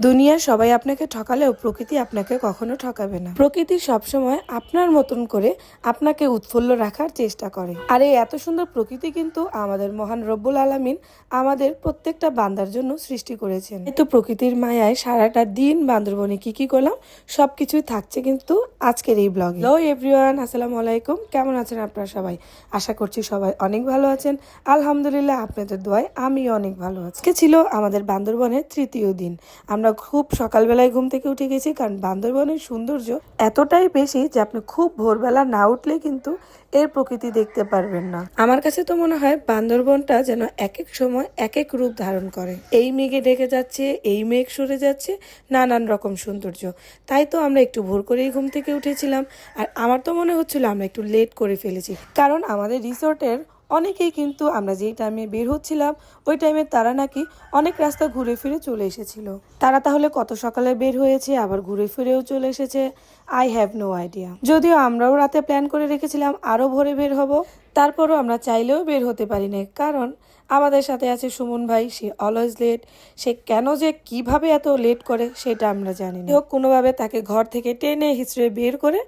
দুনিয়ার সবাই আপনাকে ঠকালেও প্রকৃতি আপনাকে কখনো ঠকাবে না। প্রকৃতি সবসময় আপনার মতন করে আপনাকে উৎফুল্ল রাখার চেষ্টা করে। আর এই এত সুন্দর প্রকৃতি কিন্তু আমাদের মহান রব্বুল আলামিন আমাদের প্রত্যেকটা বান্দার জন্য সৃষ্টি করেছেন। তো প্রকৃতির মায়ায় সারাটা দিন বান্দরবনে কি করলাম সবকিছুই থাকছে কিন্তু আজকের এই ব্লগে। হ্যালো এভরিওয়ান, আসসালামু আলাইকুম। কেমন আছেন আপনারা সবাই? আশা করছি সবাই অনেক ভালো আছেন। আলহামদুলিল্লাহ, আপনাদের দোয়ায় আমি অনেক ভালো আছি। আজকে ছিল আমাদের বান্দরবনের তৃতীয় দিন। আমরা খুব সকালবেলায় ঘুম থেকে উঠে গেছি, কারণ বান্দরবনের সৌন্দর্য এতটাই বেশি যে আপনি খুব ভোরবেলা না উঠলে কিন্তু এর প্রকৃতি দেখতে পারবেন না। আমার কাছে তো মনে হয় বান্দরবনটা যেন এক এক সময় এক এক রূপ ধারণ করে। এই মেঘে ঢেকে যাচ্ছে, এই মেঘ সরে যাচ্ছে, নানান রকম সৌন্দর্য। তাই তো আমরা একটু ভোর করেই ঘুম থেকে উঠেছিলাম। আর আমার তো মনে হচ্ছিল আমরা একটু লেট করে ফেলেছি, কারণ আমাদের রিসোর্টের অনেকেই কিন্তু আমরা যেই টাইমে বের হচ্ছিলাম ওই টাইমে তারা নাকি অনেক রাস্তা ঘুরে ফিরে চলে এসেছিল। তারা তাহলে কত সকালে বের হয়েছে, আবার ঘুরে ফিরেও চলে এসেছে, আই হ্যাভ নো আইডিয়া। যদিও আমরাও রাতে প্ল্যান করে রেখেছিলাম আরো ভোরে বের হব, তারপরও আমরা চাইলেও বের হতে পারি না, কারণ আমাদের সাথে আছে সুমন ভাই। সে অলওয়েজ লেট। সে কেন যে কিভাবে এত লেট করে সেটা আমরা জানি না। কোনোভাবে তাকে ঘর থেকে টেনে হিচড়ে বের করে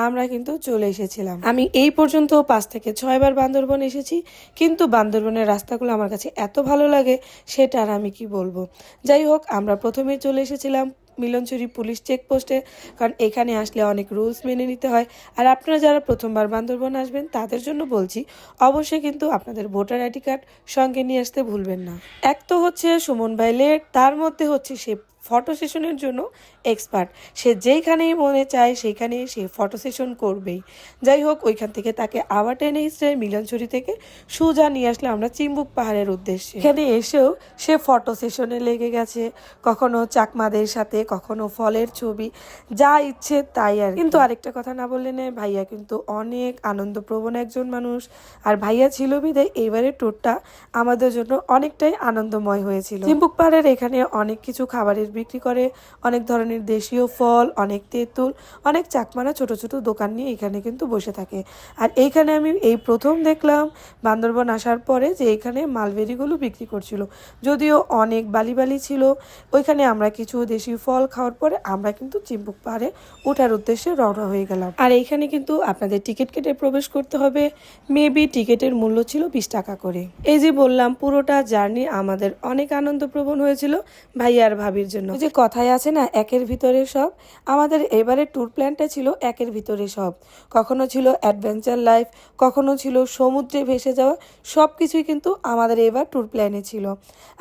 আমরা কিন্তু চলে এসেছিলাম। আমি এই পর্যন্ত 5 থেকে 6 বার বান্দরবন এসেছি, কিন্তু বান্দরবনের রাস্তাগুলো আমার কাছে এত ভালো লাগে সেটা আর আমি কি বলবো। যাই হোক, আমরা প্রথমে চলে এসেছিলাম মিলনচুরি পুলিশ চেকপোস্টে, কারণ এখানে আসলে অনেক রুলস মেনে নিতে হয়। আর আপনারা যারা প্রথমবার বান্দরবন আসবেন তাদের জন্য বলছি, অবশ্যই কিন্তু আপনাদের ভোটার আইডি কার্ড সঙ্গে নিয়ে আসতে ভুলবেন না। এক তো হচ্ছে সুমন ভাই লেট, তার মধ্যে হচ্ছে সে ফটো সেশনের জন্য এক্সপার্ট। সে যেইখানেই মনে চায় সেইখানেই সে ফটো সেশন করবেই। যাই হোক, ওইখান থেকে তাকে আবার টেনে হিসেবে মিলনচুরি থেকে সোজা নিয়ে আসলে আমরা চিম্বুক পাহাড়ের উদ্দেশ্যে। এখানে এসেও সে ফটো সেশনে লেগে গেছে, কখনো চাকমাদের সাথে, কখনো ফলের ছবি, যা ইচ্ছে তাই। আর কিন্তু আরেকটা কথা না বললে নেই, ভাইয়া কিন্তু অনেক আনন্দপ্রবণ একজন মানুষ। আর ভাইয়া ছিল বিধায় এইবারের ট্যুরটা আমাদের জন্য অনেকটাই আনন্দময় হয়েছিল। চিম্বুক পাহাড়ের এখানে অনেক কিছু খাবারের বিক্রি করে, অনেক ধরনের দেশীয় ফল, অনেক তেঁতুল, অনেক চাকমারা ছোট ছোট দোকান নিয়ে এখানে কিন্তু বসে থাকে। আর এইখানে আমি এই প্রথম দেখলাম বান্দরবন আসার পরে যে এখানে মালবেরিগুলো বিক্রি করছিল। যদিও অনেক বালি বালি ছিল, ওইখানে আমরা কিছু দেশি ফল খাওয়ার পরে আমরা কিন্তু চিম্বুক পাহাড়ে ওঠার উদ্দেশ্যে রওনা হয়ে গেলাম। আর এইখানে কিন্তু আপনাদের টিকিট কেটে প্রবেশ করতে হবে। মেবি টিকিটের মূল্য ছিল 20 টাকা করে। এই যে বললাম, পুরোটা জার্নি আমাদের অনেক আনন্দপ্রবণ হয়েছিল ভাইয়া আর ভাবির জন্য। যে কথায় আছে না, একের ভিতরে সব, আমাদের এবারে ট্যুর প্ল্যানটা ছিল একের ভিতরে সব। কখনো ছিল অ্যাডভেঞ্চার লাইফ, কখনো ছিল সমুদ্রে ভেসে যাওয়া, সব কিছুই কিন্তু আমাদের এবার ট্যুর প্ল্যানে ছিল।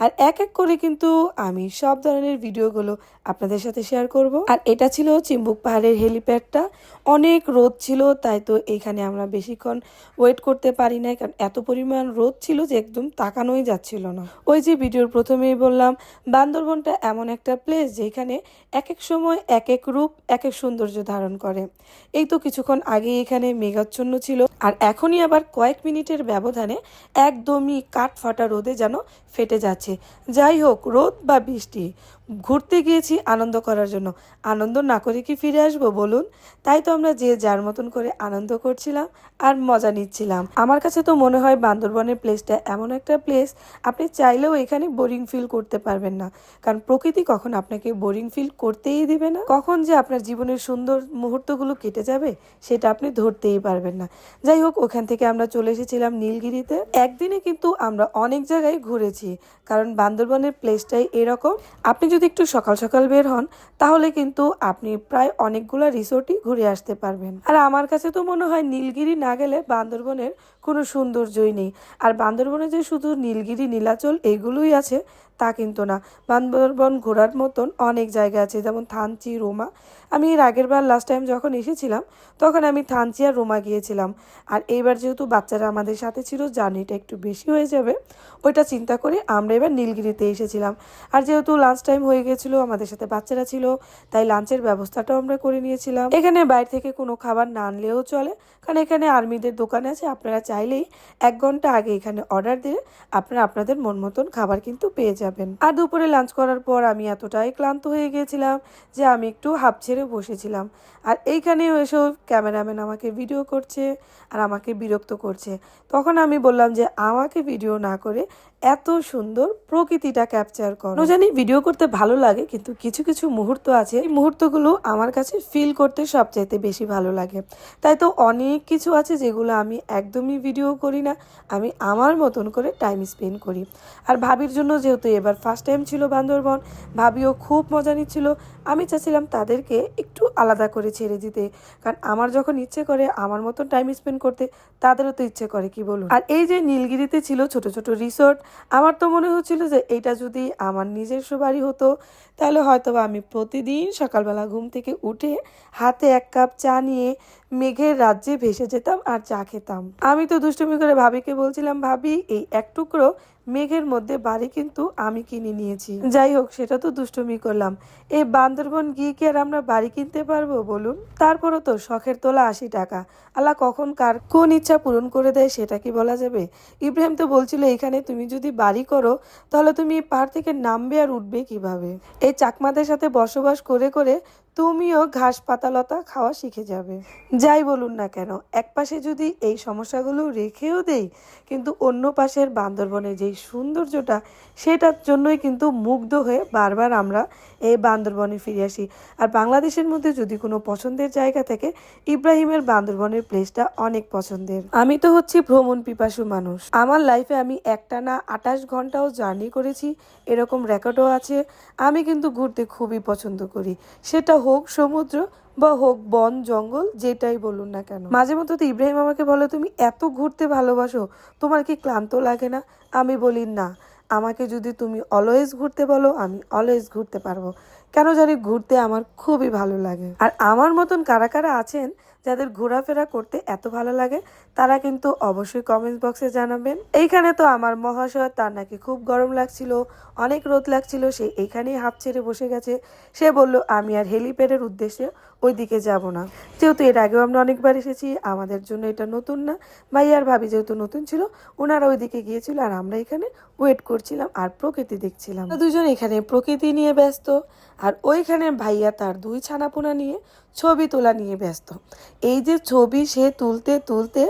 আর এক এক করে কিন্তু আমি সব ধরনের ভিডিওগুলো আপনাদের সাথে শেয়ার করব। আর এটা ছিল চিম্বুক পাহাড়ের হেলিপ্যাডটা। অনেক রোদ ছিল, তাই তো এখানে আমরা বেশিক্ষণ ওয়েট করতে পারি নাই, কারণ এত পরিমাণ রোদ ছিল যে একদম তাকানোই যাচ্ছিল না। ওই যে ভিডিওর প্রথমেই বললাম, বান্দরবনটা এমন একটা প্লেস যেখানে এক এক সময় এক এক রূপ, এক এক সৌন্দর্য ধারণ করে। এই তো কিছুক্ষণ আগে এখানে মেঘাচ্ছন্ন ছিল, আর এখনই আবার কয়েক মিনিটের ব্যবধানে একদমই কাঠ ফাটা রোদে যেন ফেটে যাচ্ছে। যাই হোক, রোদ বা বৃষ্টি, ঘুরতে গিয়েছি আনন্দ করার জন্য, আনন্দ না করে কি ফিরে আসবো বলুন? তাই তো আমরা যে যার মতন করে আনন্দ করছিলাম আর মজা নিচ্ছিলাম। আমার কাছে তো মনে হয় বান্দরবনের প্লেসটা এমন একটা প্লেস, আপনি চাইলেও এখানে বোরিং ফিল করতে পারবেন না, কারণ প্রকৃতি কখন আপনাকে বোরিং ফিল করতেই দিবে না। কখন যে আপনার জীবনের সুন্দর মুহূর্তগুলো কেটে যাবে সেটা আপনি ধরতেই পারবেন না। যাই হোক, ওখান থেকে আমরা চলে এসেছিলাম নীলগিরিতে। একদিনে কিন্তু আমরা অনেক জায়গায় ঘুরেছি, কারণ বান্দরবনের প্লেসটাই এরকম। আপনি যদি একটু সকাল সকাল বের হন তাহলে কিন্তু আপনি প্রায় অনেকগুলো রিসোর্টই ঘুরে আসতে পারবেন। আর আমার কাছে তো মনে হয় নীলগিরি না গেলে বান্দরবনের কোনো সৌন্দর্যই নেই। আর বান্দরবনে যে শুধু নীলগিরি, নীলাচল এগুলোই আছে তা কিন্তু না। বান্দরবন ঘোরার মতন অনেক জায়গা আছে, যেমন থানচি, রোমা। আমি এর আগের বার লাস্ট টাইম যখন এসেছিলাম তখন আমি থানচি আর রোমা গিয়েছিলাম। আর এইবার যেহেতু বাচ্চারা আমাদের সাথে ছিল, জার্নিটা একটু বেশি হয়ে যাবে, ওইটা চিন্তা করে আমরা এবার নীলগিরিতে এসেছিলাম। আর যেহেতু লাঞ্চ টাইম হয়ে গেছিলো, আমাদের সাথে বাচ্চারা ছিল, তাই লাঞ্চের ব্যবস্থাটাও আমরা করে নিয়েছিলাম। এখানে বাইরে থেকে কোনো খাবার না আনলেও চলে, কারণ এখানে আর্মিদের দোকান আছে। আপনারা চাইলেই 1 ঘন্টা আগে এখানে অর্ডার দিয়ে আপনারা আপনাদের মন মতন খাবার কিন্তু পেয়ে যাবেন। আর দুপুরে লাঞ্চ করার পর আমি এতটাই ক্লান্ত হয়ে গিয়েছিলাম যে আমি একটু হাঁপ ছেড়ে বসেছিলাম। আর এইখানেও এসব ক্যামেরাম্যান আমাকে ভিডিও করছে আর আমাকে বিরক্ত করছে। তখন আমি বললাম যে আমাকে ভিডিও না করে এত সুন্দর প্রকৃতিটা ক্যাপচার করো। জানি ভিডিও করতে ভালো লাগে, কিন্তু কিছু কিছু মুহূর্ত আছে, এই মুহূর্তগুলো আমার কাছে ফিল করতে সবচাইতে বেশি ভালো লাগে। তাই তো অনেক কিছু আছে যেগুলো আমি একদমই ভিডিও করি না, আমি আমার মতন করে টাইম স্পেন্ড করি। আর ভাবির জন্য যেহেতু এবার ফার্স্ট টাইম ছিল বান্দরবন, ভাবিও খুব মজা নিচ্ছিল। আমি চাচ্ছিলাম তাদেরকে একটু আলাদা করে ছেড়ে দিতে, কারণ আমার যখন ইচ্ছে করে আমার মতন টাইম স্পেন্ড করতে, তাদেরও তো ইচ্ছে করে, কি বলুন। আর এই যে নীলগিরিতে ছিল ছোট ছোট রিসোর্ট, আমার তো মনে হচ্ছিল যে এটা যদি আমার নিজস্ব বাড়ি হতো, তাহলে হয়তো আমি প্রতিদিন সকালবেলা ঘুম থেকে উঠে হাতে এক কাপ চা নিয়ে মেঘের রাজ্যে ভেসে যেতাম আর চা খেতাম। আমি তো দুষ্টুমি করে ভাবিকে বলছিলাম, ভাবি এই এক টুকরো মেঘের মধ্যে বাড়ি কিন্তু আমি কিনে নিয়েছি। যাই হোক, সেটা তো দুষ্টুমি করলাম। এই বান্দরবন গিয়ে কি আর আমরা বাড়ি কিনতে পারবো বলুন? তারপরও তো শখের তোলা 80 টাকা, আল্লাহ কখন কার কোন ইচ্ছা পূরণ করে দেয় সেটা কি বলা যাবে? ইব্রাহিম তো বলছিল এখানে তুমি যদি বাড়ি করো তাহলে তুমি পাহাড় থেকে নামবে আর উঠবে কিভাবে? এই চাকমাদের সাথে বসবাস করে করে তুমিও ঘাস পাতালতা খাওয়া শিখে যাবে। যাই বলুন না কেন, এক পাশে যদি এই সমস্যাগুলো রেখেও দেই, কিন্তু অন্য পাশের বান্দরবনের যেই সৌন্দর্যটা, সেটার জন্যই কিন্তু মুগ্ধ হয়ে বারবার আমরা এই বান্দরবনে ফিরে আসি। আর বাংলাদেশের মধ্যে যদি কোনো পছন্দের জায়গা থেকে, ইব্রাহিমের বান্দরবনের প্লেসটা অনেক পছন্দের। আমি তো হচ্ছি ভ্রমণ পিপাসু মানুষ, আমার লাইফে আমি একটানা 28 ঘন্টাও জার্নি করেছি, এরকম রেকর্ডও আছে। আমি কিন্তু ঘুরতে খুবই পছন্দ করি, সেটা হোক সমুদ্র বা হোক বন জঙ্গল, যেটাই বলুন না কেন। মাঝে মধ্যে তো ইব্রাহিম আমাকে বলে, তুমি এত ঘুরতে ভালোবাসো, তোমার কি ক্লান্ত লাগে না? আমি বলি না, আমাকে যদি তুমি অলওয়েজ ঘুরতে বলো, আমি অলওয়েজ ঘুরতে পারবো। কেন জানি ঘুরতে আমার খুবই ভালো লাগে। আর আমার মতন কারা কারা আছেন যাদের ঘোরাফেরা করতে এত ভালো লাগে, তারা কিন্তু অবশ্যই কমেন্ট বক্সে জানাবেন। এইখানে তো আমার মহাশয়, তার নাকি খুব গরম লাগছিল, অনেক রোদ লাগছিল, সে এইখানেই হাঁপ ছেড়ে বসে গেছে। সে বলল আমি আর হেলিপ্যাডের উদ্দেশ্যে ওই দিকে যাব না, যেহেতু এর আগেও আমরা অনেকবার এসেছি, আমাদের জন্য এটা নতুন না। ভাই আর ভাবি যেহেতু নতুন ছিল, ওনারা ওই দিকে গিয়েছিল আর আমরা এখানে ওয়েট করছিলাম আর প্রকৃতি দেখছিলাম। দুজন এখানে প্রকৃতি নিয়ে ব্যস্ত, আর ওইখানে ভাইয়া তার 2 ছানাপোনা নিয়ে ছবি তোলা নিয়ে ব্যস্ত। এই যে ছবি সে তুলতে তুলতে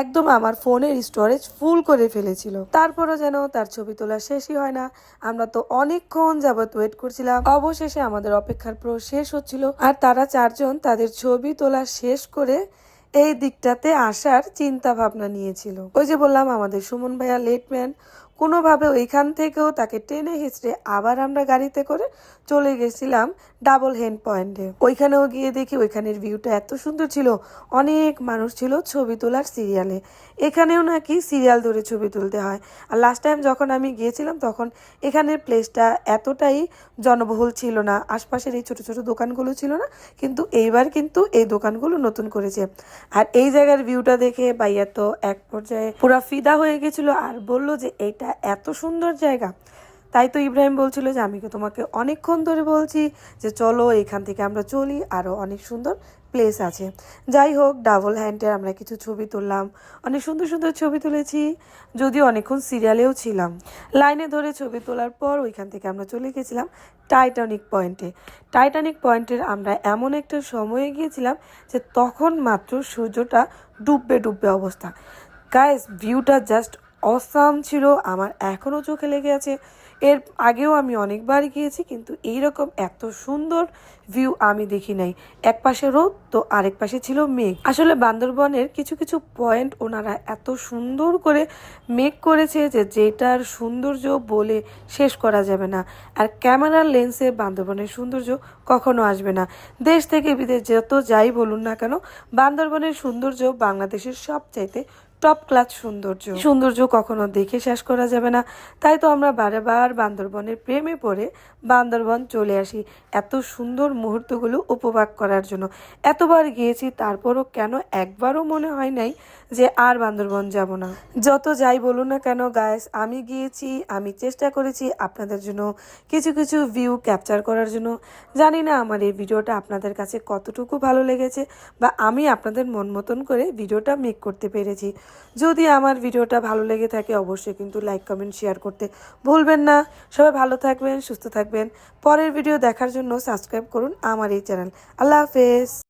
একদম আমার ফোনের স্টোরেজ ফুল করে ফেলেছিল, তারপরও যেন তার ছবি তোলা শেষই হয় না। আমরা তো অনেকক্ষণ যাবত ওয়েট করছিলাম, অবশেষে আমাদের অপেক্ষার শেষ হচ্ছিল, আর তারা 4 জন তাদের ছবি তোলা শেষ করে এই দিকটাতে আসার চিন্তা ভাবনা নিয়েছিল। ওই যে বললাম আমাদের সুমন ভাইয়া লেটম্যান, কোনোভাবে ওইখান থেকেও তাকে টেনে হিঁচড়ে আবার আমরা গাড়িতে করে চলে গেছিলাম ডাবল হ্যান্ড পয়েন্টে। ওইখানেও গিয়ে দেখি ওইখানের ভিউটা এত সুন্দর ছিল, অনেক মানুষ ছিল ছবি তোলার সিরিয়ালে। এখানেও নাকি সিরিয়াল ধরে ছবি তুলতে হয়। আর লাস্ট টাইম যখন আমি গিয়েছিলাম তখন এখানের প্লেসটা এতটাই জনবহুল ছিল না, আশপাশের এই ছোট ছোট দোকানগুলো ছিল না, কিন্তু এইবার কিন্তু এই দোকানগুলো নতুন করেছে। আর এই জায়গার ভিউটা দেখে ভাইয়া তো এক পর্যায়ে পুরা ফিদা হয়ে গেছিল, আর বললো যে এইটা এত সুন্দর জায়গা। তাই তো ইব্রাহিম বলছিল যে আমি তোমাকে অনেকক্ষণ ধরে বলছি যে চলো এখান থেকে আমরা চলি, আরও অনেক সুন্দর প্লেস আছে। যাই হোক, ডাবল হ্যান্ডে আমরা কিছু ছবি তুললাম, অনেক সুন্দর সুন্দর ছবি তুলেছি, যদিও অনেকক্ষণ সিরিয়ালেও ছিলাম। লাইনে ধরে ছবি তোলার পর ওইখান থেকে আমরা চলে গেছিলাম টাইটানিক পয়েন্টে। টাইটানিক পয়েন্টের আমরা এমন একটা সময়ে গিয়েছিলাম যে তখন মাত্র সূর্যটা ডুববে ডুববে অবস্থা। গাইস, ভিউটা জাস্ট অসাম ছিল, আমার এখনও চোখে লেগে আছে। এর আগেও আমি অনেকবার গিয়েছি, কিন্তু এইরকম এত সুন্দর ভিউ আমি দেখি নাই। এক পাশে রোদ তো আরেক পাশে ছিল মেঘ। আসলে বান্দরবনের কিছু কিছু পয়েন্ট ওনারা এত সুন্দর করে মেক করেছে যে যেটার সৌন্দর্য বলে শেষ করা যাবে না। আর ক্যামেরার লেন্সে বান্দরবনের সৌন্দর্য কখনো আসবে না। দেশ থেকে বিদেশ যত যাই বলুন না কেন, বান্দরবনের সৌন্দর্য বাংলাদেশের সবচাইতে টপ ক্লাস সৌন্দর্য কখনো দেখে শেষ করা যাবে না। তাই তো আমরা বারবার বান্দরবনের প্রেমে পড়ে বান্দরবন চলে আসি, এত সুন্দর মুহূর্তগুলো উপভোগ করার জন্য। এতবার গিয়েছি, তারপরও কেন একবারও মনে হয় নাই যে আর বান্দরবন যাব না। যত যাই বলুন না কেন গাইস, আমি গিয়েছি, আমি চেষ্টা করেছি আপনাদের জন্য কিছু কিছু ভিউ ক্যাপচার করার জন্য। জানি না আমার এই ভিডিওটা আপনাদের কাছে কতটুকু ভালো লেগেছে, বা আমি আপনাদের মন মতন করে ভিডিওটা মেক করতে পেরেছি। যদি আমার ভিডিওটা ভালো লেগে থাকে অবশ্যই কিন্তু লাইক কমেন্ট শেয়ার করতে ভুলবেন না। সবাই ভালো থাকবেন, সুস্থ থাকবেন। পরের ভিডিও দেখার জন্য সাবস্ক্রাইব করুন আমার এই চ্যানেল। আল্লাহ হাফেজ।